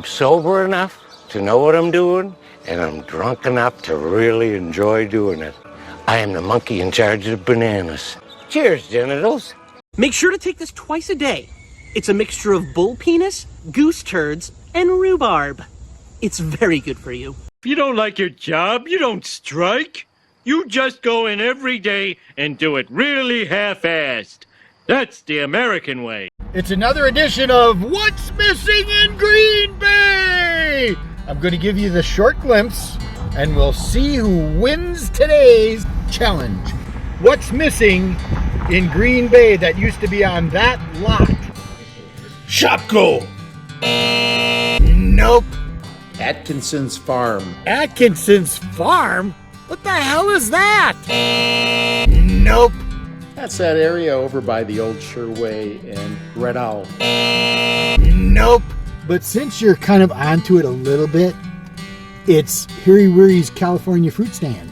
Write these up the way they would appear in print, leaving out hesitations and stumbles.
sober enough to know what I'm doing, and I'm drunk enough to really enjoy doing it. I am the monkey in charge of the bananas. Cheers, genitals. Make sure to take this twice a day. It's a mixture of bull penis, goose turds, and rhubarb. It's very good for you. If you don't like your job, you don't strike. You just go in every day and do it really half-assed. That's the American way. It's another edition of What's Missing in Green Bay? I'm going to give you the short glimpse, and we'll see who wins today's challenge. What's missing in Green Bay that used to be on that lot? Shopko! Nope. Atkinson's Farm. Atkinson's Farm? What the hell is that? Nope. That's that area over by the old Sherway and Red Owl. Nope. But since you're kind of onto it a little bit, it's Hiri-Wiri's California Fruit Stand.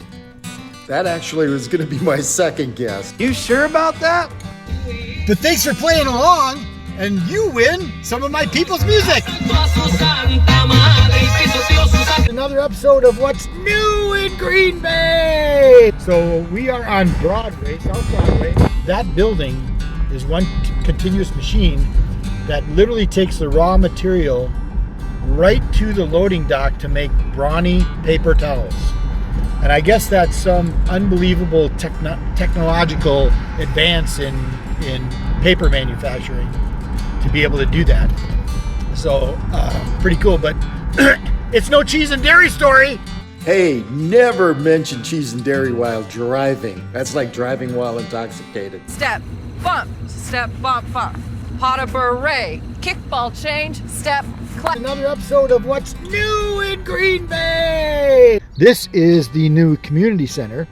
That actually was going to be my second guess. You sure about that? But thanks for playing along, and you win some of my people's music. Another episode of What's New in Green Bay. So we are on Broadway, South Broadway. That building is one continuous machine that literally takes the raw material right to the loading dock to make brawny paper towels. And I guess that's some unbelievable technological advance in paper manufacturing to be able to do that. So pretty cool, but it's no cheese and dairy story. Hey, never mention cheese and dairy while driving. That's like driving while intoxicated. Step, bump, bump. Pot of beret, kickball change, step, clap. Another episode of What's New in Green Bay. This is the new community center,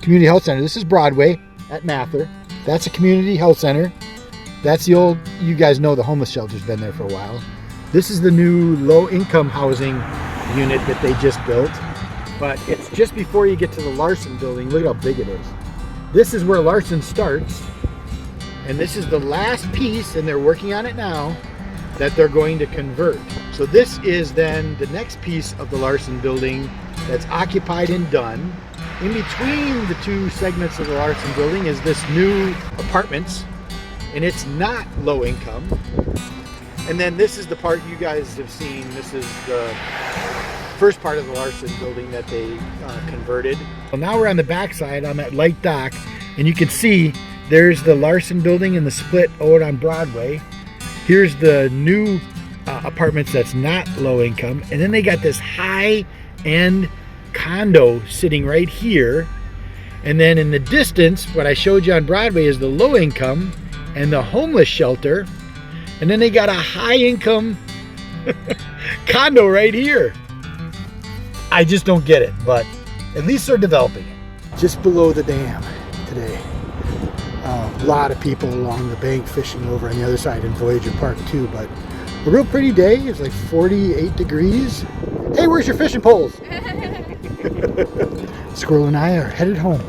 community health center. This is Broadway at Mather. That's a community health center. That's the old, you guys know the homeless shelter's been there for a while. This is the new low-income housing unit that they just built. But it's just before you get to the Larson building. Look at how big it is. This is where Larson starts. And this is the last piece, and they're working on it now, that they're going to convert. So this is then the next piece of the Larson building that's occupied and done. In between the two segments of the Larson building is this new apartments, and it's not low income. And then this is the part you guys have seen. This is the first part of the Larson building that they converted. Well, now we're on the back side. I'm at Light Dock, and you can see there's the Larson building and the split out on Broadway. Here's the new apartments that's not low income. And then they got this high-end condo sitting right here. And then in the distance, what I showed you on Broadway is the low income and the homeless shelter. And then they got a high-income condo right here. I just don't get it, but at least they're developing it. Just below the dam today. A lot of people along the bank fishing over on the other side in Voyager Park too, but a real pretty day. It's like 48 degrees. Hey, where's your fishing poles? Squirrel and I are headed home.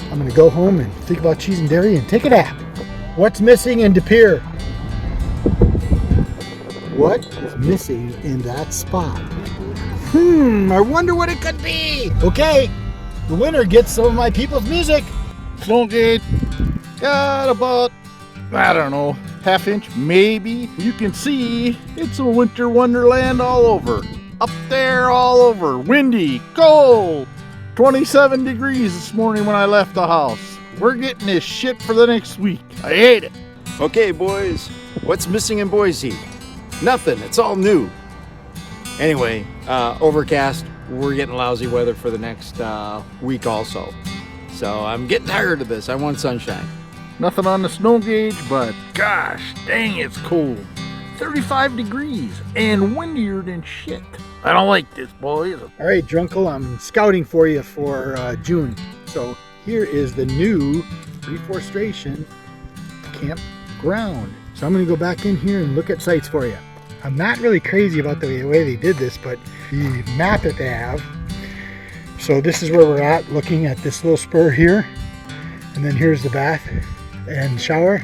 I'm gonna go home and think about cheese and dairy and take a nap. What's missing in De Pere? What is missing in that spot? I wonder what it could be. Okay, the winner gets some of my people's music. Stonegate got about, I don't know, half inch maybe. You can see it's a winter wonderland all over. Up there all over. Windy, cold. 27 degrees this morning when I left the house. We're getting this shit for the next week. I hate it. Okay, boys, what's missing in Boise? Nothing, it's all new. Anyway, overcast, we're getting lousy weather for the next week also. So I'm getting tired of this. I want sunshine. Nothing on the snow gauge, but gosh, dang, it's cold. 35 degrees and windier than shit. I don't like this, boys. All right, Drunkle, I'm scouting for you for June. So here is the new reforestation campground. So I'm going to go back in here and look at sites for you. I'm not really crazy about the way they did this, but the map that they have. So this is where we're at, looking at this little spur here. And then here's the bath and shower.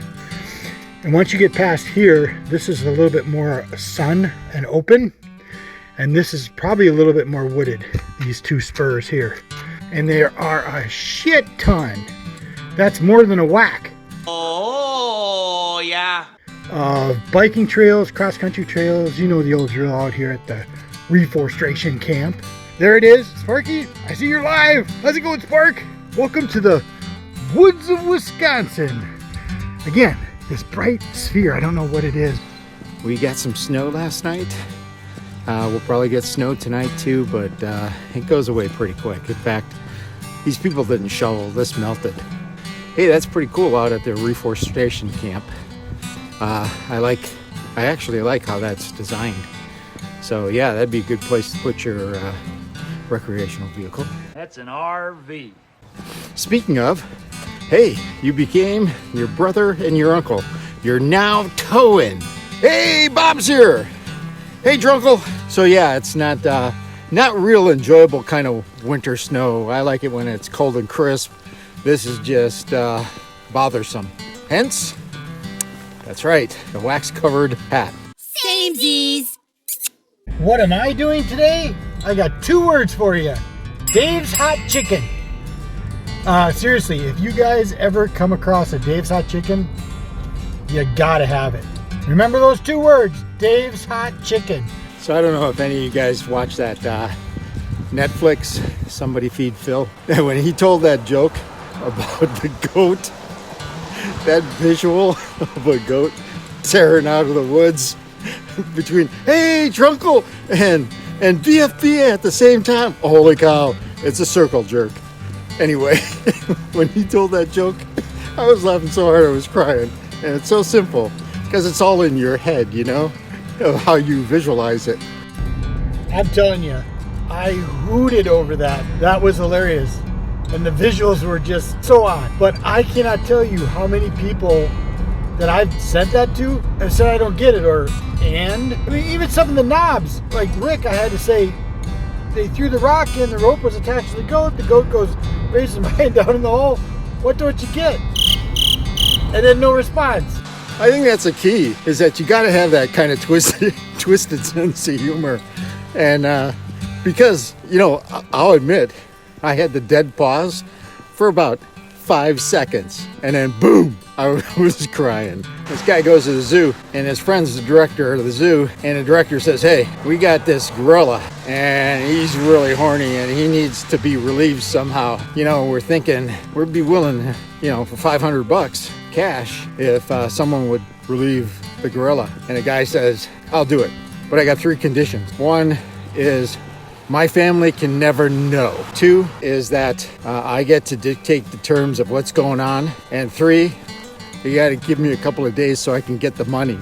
And once you get past here, this is a little bit more sun and open. And this is probably a little bit more wooded, these two spurs here. And there are a shit ton. That's more than a whack. Oh, yeah. Biking trails, cross-country trails, you know the old drill out here at the reforestation camp. There it is, Sparky. I see you're live. How's it going, Spark? Welcome to the woods of Wisconsin. Again, this bright sphere, I don't know what it is. We got some snow last night. We'll probably get snow tonight too, but it goes away pretty quick. In fact, these people didn't shovel, this melted. Hey, that's pretty cool out at the reforestation camp. I actually like how that's designed. So yeah, that'd be a good place to put your recreational vehicle. That's an RV. Speaking of, hey, you became your brother and your uncle. You're now towing. Hey, Bob's here. Hey, Drunkle. So yeah, it's not real enjoyable kind of winter snow. I like it when it's cold and crisp. This is just bothersome. Hence, that's right, the wax-covered hat. Samesies. What am I doing today? I got 2 words for you. Dave's Hot Chicken. Seriously, if you guys ever come across a Dave's Hot Chicken, you gotta have it. Remember those 2 words, Dave's Hot Chicken. So I don't know if any of you guys watch that Netflix, Somebody Feed Phil. When he told that joke about the goat, that visual of a goat tearing out of the woods between, hey, Drunkle, and BFB at the same time. Holy cow, it's a circle jerk. Anyway, when he told that joke, I was laughing so hard I was crying. And it's so simple, because it's all in your head, you know, of how you visualize it. I'm telling you, I hooted over that. That was hilarious. And the visuals were just so on. But I cannot tell you how many people that I've sent that to have said I don't get it, I mean, even some of the knobs, like Rick, I had to say, they threw the rock in, the rope was attached to the goat goes raises my hand down in the hole. What don't you get? And then no response. I think that's a key, is that you got to have that kind of twisted sense of humor. And because, you know, I'll admit, I had the dead pause for about 5 seconds, and then boom, I was crying. This guy goes to the zoo, and his friend's the director of the zoo, and the director says, hey, we got this gorilla, and he's really horny, and he needs to be relieved somehow. You know, we're thinking we'd be willing, you know, for $500 cash if someone would relieve the gorilla. And the guy says, I'll do it, but I got 3 conditions. 1 is my family can never know. 2 is that I get to dictate the terms of what's going on. And 3, you got to give me a couple of days so I can get the money.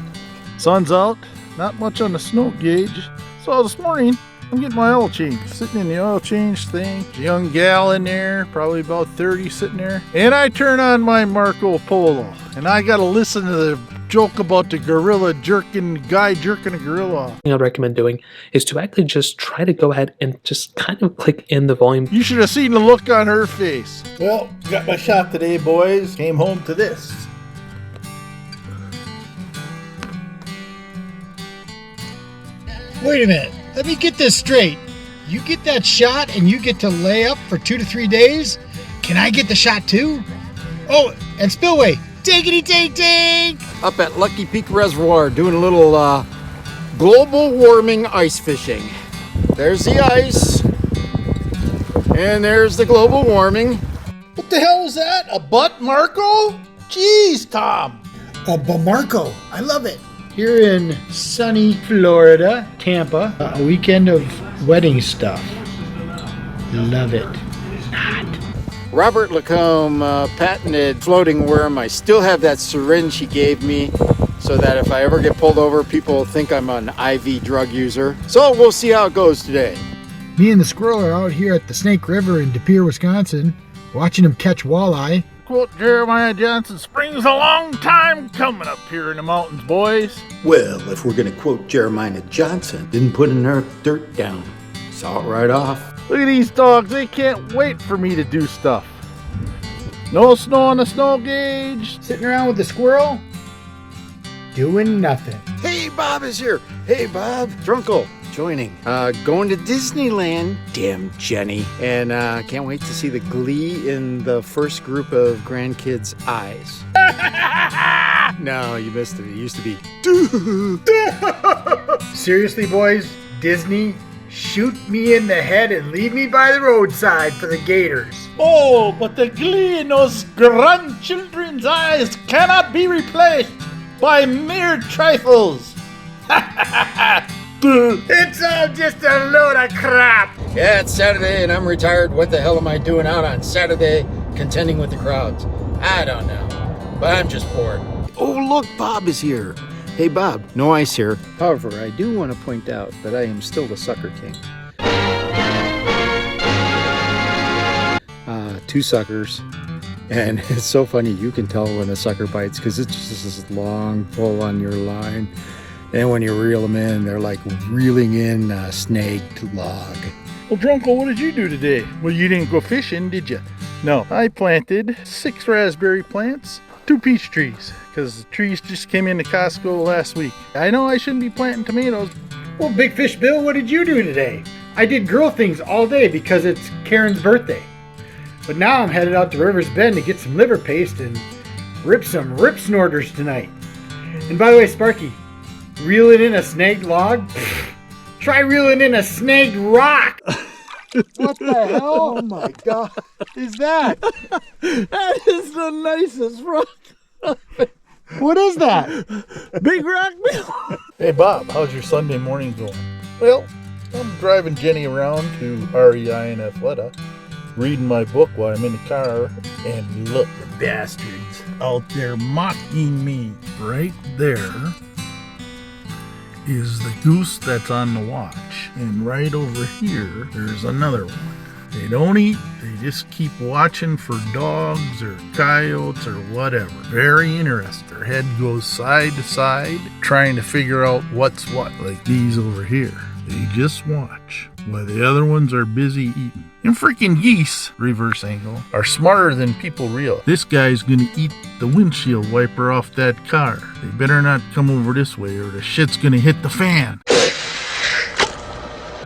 Sun's out, not much on the snow gauge. So this morning, I'm getting my oil change. Sitting in the oil change thing. There's a young gal in there, probably about 30, sitting there. And I turn on my Marco Polo. And I got to listen to the joke about the guy jerking a gorilla off. Thing I'd recommend doing is to actually just try to go ahead and just kind of click in the volume. You should have seen the look on her face. Well, got my shot today, boys. Came home to this. Wait a minute, let me get this straight. You get that shot and you get to lay up for 2 to 3 days? Can I get the shot too? Oh, and Spillway, diggity dig dig! Up at Lucky Peak Reservoir doing a little global warming ice fishing. There's the ice, and there's the global warming. What the hell was that? A butt, Marco? Jeez, Tom. A Bamarco, I love it. Here in sunny Florida, Tampa, a weekend of wedding stuff. Love it. Not. Robert LaCombe patented floating worm. I still have that syringe he gave me so that if I ever get pulled over, people think I'm an IV drug user. So we'll see how it goes today. Me and the squirrel are out here at the Snake River in De Pere, Wisconsin, watching them catch walleye. Quote Jeremiah Johnson, spring's a long time coming up here in the mountains, boys. Well, if we're going to quote Jeremiah Johnson, didn't put enough dirt down. Saw it right off. Look at these dogs, they can't wait for me to do stuff. No snow on the snow gauge. Sitting around with the squirrel, doing nothing. Hey, Bob is here. Hey, Bob. Drunkle. joining. Going to Disneyland. Damn Jenny. And can't wait to see the glee in the first group of grandkids' eyes. No, you missed it. It used to be. Seriously, boys, Disney, shoot me in the head and leave me by the roadside for the gators. Oh, but the glee in those grandchildren's eyes cannot be replaced by mere trifles. It's all just a load of crap. Yeah, it's Saturday and I'm retired. What the hell am I doing out on Saturday contending with the crowds? I don't know, but I'm just bored. Oh, look, Bob is here. Hey, Bob, no ice here. However, I do want to point out that I am still the sucker king. 2 suckers. And it's so funny, you can tell when a sucker bites because it's just this long pull on your line. And when you reel them in, they're like reeling in a snagged log. Well, Drunkle, what did you do today? Well, you didn't go fishing, did you? No, I planted 6 raspberry plants, 2 peach trees, because the trees just came into Costco last week. I know I shouldn't be planting tomatoes. Well, Big Fish Bill, what did you do today? I did girl things all day because it's Karen's birthday. But now I'm headed out to River's Bend to get some liver paste and rip some rip snorters tonight. And by the way, Sparky, reeling in a snagged log? Try reeling in a snagged rock. What the hell? Oh my God. Is that? That is the nicest rock. What is that? Big Rock Bill. Hey, Bob, how's your Sunday morning going? Well, I'm driving Jenny around to REI and Athleta, reading my book while I'm in the car, and look, the bastards out there mocking me. Right there is the goose that's on the watch, and right over here, there's another one. They don't eat, they just keep watching for dogs or coyotes or whatever. Very interesting. Their head goes side to side, trying to figure out what's what, like these over here. They just watch while the other ones are busy eating. And freaking geese, reverse angle, are smarter than people realize. This guy's gonna eat the windshield wiper off that car. They better not come over this way or the shit's gonna hit the fan.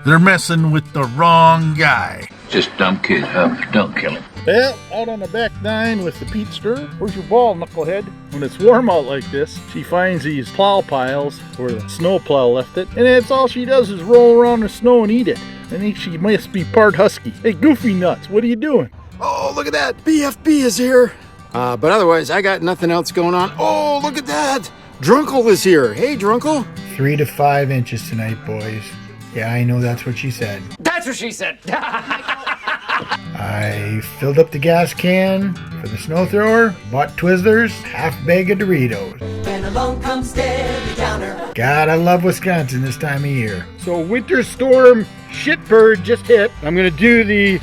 They're messing with the wrong guy. Just dumb kid, huh? Don't kill him. Well, out on the back 9 with the Pete Stir. Where's your ball, knucklehead? When it's warm out like this, she finds these plow piles where the snow plow left it, and that's all she does is roll around the snow and eat it. I think she must be part husky. Hey, Goofy Nuts, what are you doing? Oh, look at that. BFB is here. But otherwise, I got nothing else going on. Oh, look at that. Drunkle is here. Hey, Drunkle. 3 to 5 inches tonight, boys. Yeah, I know that's what she said. That's what she said. I filled up the gas can for the snow thrower, bought Twizzlers, half bag of Doritos. And along comes Debbie Downer. God, I love Wisconsin this time of year. So winter storm shitbird just hit. I'm gonna do the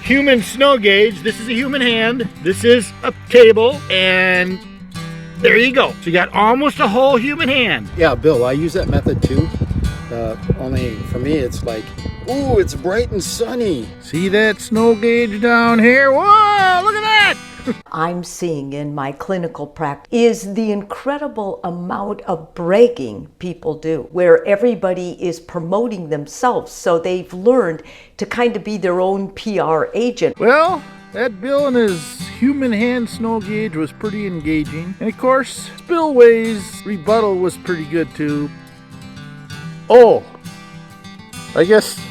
human snow gauge. This is a human hand. This is a table, and there you go. So you got almost a whole human hand. Yeah, Bill, I use that method too. Only for me, it's like, ooh, it's bright and sunny. See that snow gauge down here? Whoa, look at that! I'm seeing in my clinical practice is the incredible amount of bragging people do, where everybody is promoting themselves. So they've learned to kind of be their own PR agent. Well, that Bill and his human hand snow gauge was pretty engaging. And of course, Spillway's rebuttal was pretty good too. Oh, I guess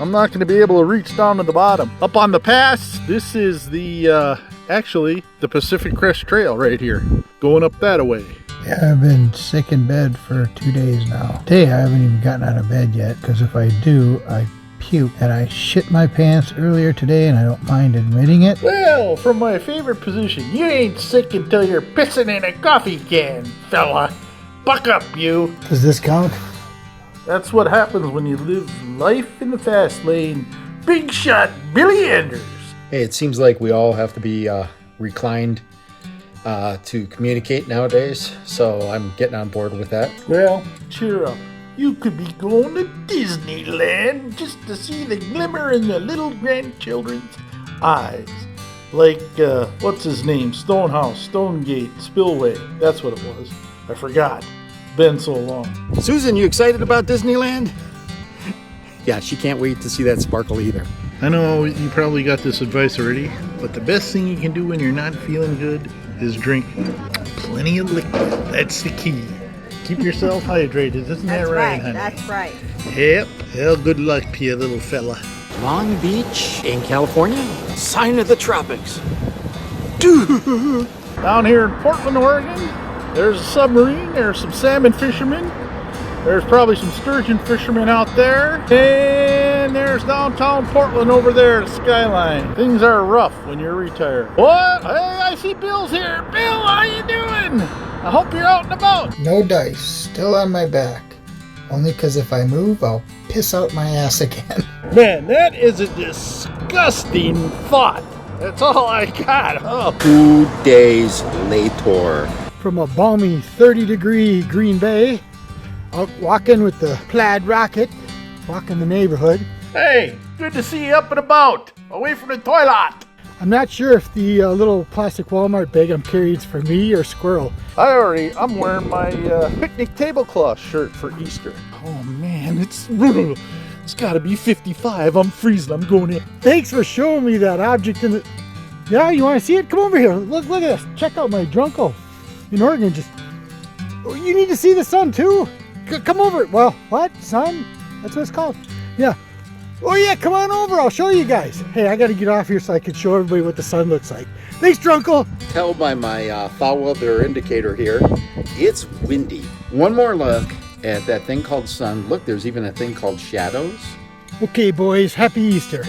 I'm not going to be able to reach down to the bottom. Up on the pass, this is the, actually, the Pacific Crest Trail right here, going up that way. Yeah, I've been sick in bed for 2 days now. Today I haven't even gotten out of bed yet, because if I do, I puke. And I shit my pants earlier today, and I don't mind admitting it. Well, from my favorite position, you ain't sick until you're pissing in a coffee can, fella. Buck up, you. Does this count? That's what happens when you live life in the fast lane. Big shot Billy Anders. Hey, it seems like we all have to be reclined to communicate nowadays, so I'm getting on board with that. Well, cheer up. You could be going to Disneyland just to see the glimmer in the little grandchildren's eyes. Like, what's his name? Stonehouse, Stonegate, Spillway. That's what it was. I forgot. Been so long. Susan, you excited about Disneyland? Yeah, she can't wait to see that sparkle either. I know you probably got this advice already, but the best thing you can do when you're not feeling good is drink plenty of liquid. That's the key. Keep yourself hydrated. Isn't that right, honey? That's right. Yep. Well, good luck to you, little fella. Long Beach in California? Sign of the tropics. Down here in Portland, Oregon, there's a submarine. There's some salmon fishermen. There's probably some sturgeon fishermen out there. And there's downtown Portland over there, the skyline. Things are rough when you're retired. What? Hey, I see Bill's here. Bill, how you doing? I hope you're out and about. No dice, still on my back. Only because if I move, I'll piss out my ass again. Man, that is a disgusting thought. That's all I got. Oh. 2 days later. From a balmy 30-degree Green Bay, out walking with the plaid rocket, walking the neighborhood. Hey, good to see you up and about, away from the toilet. I'm not sure if the little plastic Walmart bag I'm carrying is for me or Squirrel. I'm wearing my picnic tablecloth shirt for Easter. Oh man, it's gotta be 55. I'm freezing, I'm going in. Thanks for showing me that object in the... Yeah, you wanna see it? Come over here, look at this. Check out my Drunko in Oregon. You need to see the sun too. Come over. Well, what? Sun? That's what it's called. Yeah. Oh yeah, come on over. I'll show you guys. Hey, I got to get off here so I can show everybody what the sun looks like. Thanks, Drunkle. Tell by my foul weather indicator here, it's windy. One more look at that thing called sun. Look, there's even a thing called shadows. Okay, boys. Happy Easter.